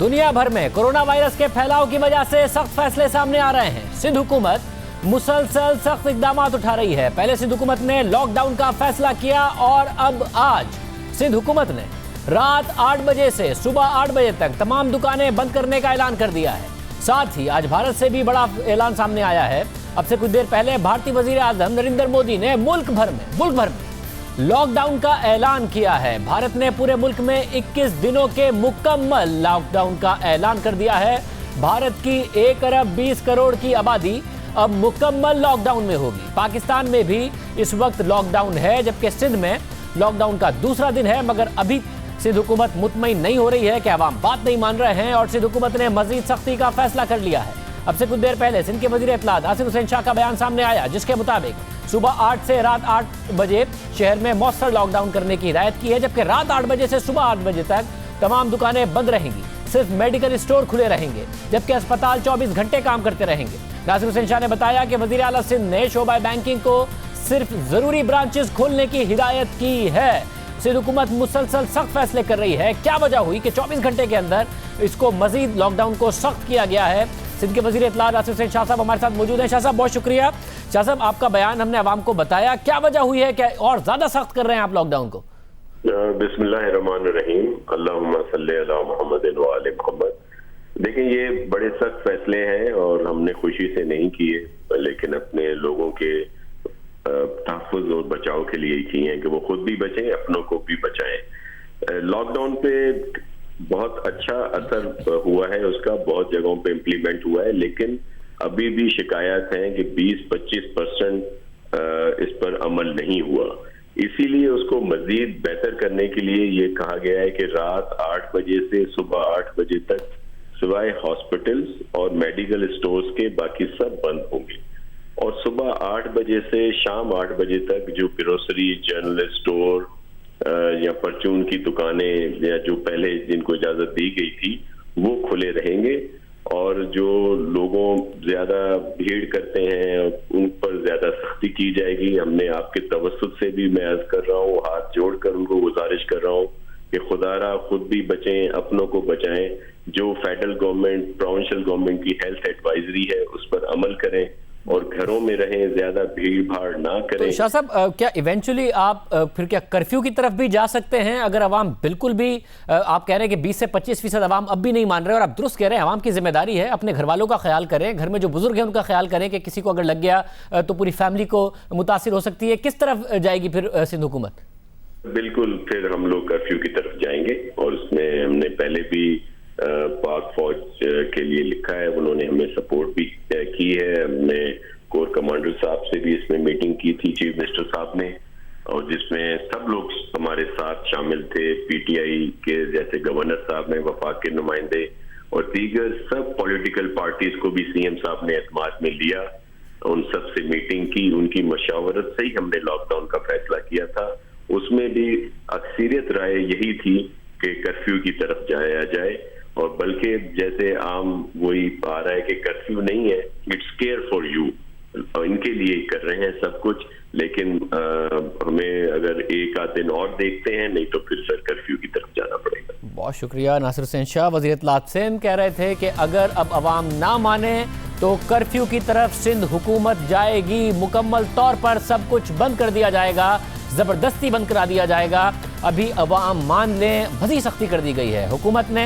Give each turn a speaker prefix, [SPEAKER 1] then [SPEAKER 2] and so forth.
[SPEAKER 1] दुनिया भर में कोरोना वायरस के फैलाव की वजह से सख्त फैसले सामने आ रहे हैं। सिंध हुकूमत मुसलसल सख्त इकदाम उठा रही है। पहले सिंध हुकूमत ने लॉकडाउन का फैसला किया और अब आज सिंध हुकूमत ने रात 8 बजे से सुबह 8 बजे तक तमाम दुकानें बंद करने का ऐलान कर दिया है। साथ ही आज भारत से भी बड़ा ऐलान सामने आया है। अब से कुछ देर पहले भारतीय वजीर आजम नरेंद्र मोदी ने मुल्क भर में लॉकडाउन का ऐलान किया है। भारत ने पूरे मुल्क में 21 दिनों के मुकम्मल लॉकडाउन का ऐलान कर दिया है। भारत की 1 अरब 20 करोड़ की आबादी अब मुकम्मल लॉकडाउन में होगी। पाकिस्तान में भी इस वक्त लॉकडाउन है, जबकि सिंध में लॉकडाउन का दूसरा दिन है। मगर अभी सिंध हुकूमत मुतमईन नहीं हो रही है कि अवाम बात नहीं मान रहे हैं और सिंध हुकूमत ने मजीद सख्ती का फैसला कर लिया है। अब से कुछ देर पहले सिंध के वजीर इत्तलात नासिर हुसैन शाह का बयान सामने आया, जिसके मुताबिक सुबह 8 से रात 8 बजे शहर में मौसर लॉकडाउन करने की हिदायत की है, जबकि रात 8 बजे से सुबह 8 बजे तक तमाम दुकानें बंद रहेंगी। सिर्फ मेडिकल स्टोर खुले रहेंगे, जबकि अस्पताल 24 घंटे काम करते रहेंगे। नासिर हुसैन शाह ने बताया कि वजीर आला सिंध ने शोबा बैंकिंग को सिर्फ जरूरी ब्रांचेस खोलने की हिदायत की है। सिंध हुकूमत मुसलसल सख्त फैसले कर रही है। क्या वजह हुई कि 24 घंटे के अंदर इसको मजीद लॉकडाउन को सख्त किया गया है? सिंध के वजीर इत्तलात नासिर हुसैन शाह साहब हमारे साथ मौजूद हैं। शाह साहब बहुत शुक्रिया। शाह साहब आपका बयान हमने अवाम को बताया, क्या वजह हुई है कि और ज्यादा सख्त कर रहे हैं आप लॉकडाउन को?
[SPEAKER 2] बिस्मिल्लाहिर्रहमानिर्रहीम, अल्लाहुम्मा सल्ली अला मुहम्मद व आले मुहम्मद। देखिए, ये बड़े सख्त फैसले हैं और हमने खुशी से नहीं किए, लेकिन अपने लोगों के तहफ़्फ़ुज़ और बचाव के लिए किए हैं कि वो खुद भी बचें, अपनों को भी बचाएं। लॉकडाउन पे बहुत अच्छा असर हुआ है, उसका बहुत जगहों पे इम्प्लीमेंट हुआ है, लेकिन अभी भी शिकायत है कि 20-25% इस पर अमल नहीं हुआ। इसीलिए उसको मजीद बेहतर करने के लिए ये कहा गया है कि रात 8 बजे से सुबह 8 बजे तक सिवाय हॉस्पिटल्स और मेडिकल स्टोर्स के बाकी सब बंद होंगे, और सुबह 8 बजे से शाम 8 बजे तक जो ग्रोसरी, जनरल स्टोर या परचून की दुकानें या जो पहले जिनको इजाजत दी गई थी वो खुले रहेंगे, और जो लोगों ज्यादा भीड़ करते हैं उन पर ज्यादा सख्ती की जाएगी। हमने आपके तवस्सुत से भी मैं अर्ज कर रहा हूँ, हाथ जोड़कर उनको गुजारिश कर रहा हूँ कि खुदारा खुद भी बचें, अपनों को बचाएं। जो फेडरल गवर्नमेंट, प्रोविंशियल गवर्नमेंट की हेल्थ एडवाइजरी है उस पर अमल करें और घरों में रहें, ज्यादा भीड़ भाड़ ना करें।
[SPEAKER 1] तो शाह साहब, क्या इवेंचुअली आप फिर क्या कर्फ्यू की तरफ भी जा सकते हैं अगर अवाम बिल्कुल भी आप कह रहे हैं कि 20 से 25% अवाम अब भी नहीं मान रहे, और आप दुरुस्त कह रहे हैं अवाम की जिम्मेदारी है, अपने घर वालों का ख्याल करें, घर में जो बुजुर्ग हैं उनका ख्याल करें कि किसी को अगर लग गया तो पूरी फैमिली को मुतासिर हो सकती है। किस तरफ जाएगी फिर सिंध हुकूमत?
[SPEAKER 2] बिल्कुल, फिर हम लोग कर्फ्यू की तरफ जाएंगे, और उसमें हमने पहले भी पाक फौज के लिए लिखा है, उन्होंने हमें सपोर्ट भी की है। हमने कोर कमांडर साहब से भी इसमें मीटिंग की थी, चीफ मिनिस्टर साहब ने, और जिसमें सब लोग हमारे साथ शामिल थे। पीटीआई के जैसे गवर्नर साहब ने, वफाक के नुमाइंदे और दीगर सब पॉलिटिकल पार्टीज को भी सीएम साहब ने एतमाद में लिया, उन सब से मीटिंग की, उनकी मशावरत से ही हमने लॉकडाउन का फैसला किया था। उसमें भी अक्सरियत राय यही थी कि कर्फ्यू की तरफ जाया जाए, और बल्कि जैसे आम वही आ रहा है कि कर्फ्यू नहीं है, इट्स केयर फॉर यू, इनके लिए कर रहे हैं सब कुछ। लेकिन हमें अगर एक आध दिन और देखते हैं, नहीं तो फिर सर कर्फ्यू की तरफ जाना पड़ेगा।
[SPEAKER 1] बहुत शुक्रिया। नासिर हुसैन शाह वज़ीर इत्तलात सिंध कह रहे थे कि अगर अब अवाम ना माने तो कर्फ्यू की तरफ सिंध हुकूमत जाएगी। मुकम्मल तौर पर सब कुछ बंद कर दिया जाएगा, जबरदस्ती बंद करा दिया जाएगा। अभी अवाम मान लें, मज़ीद सख्ती कर दी गई है। हुकूमत ने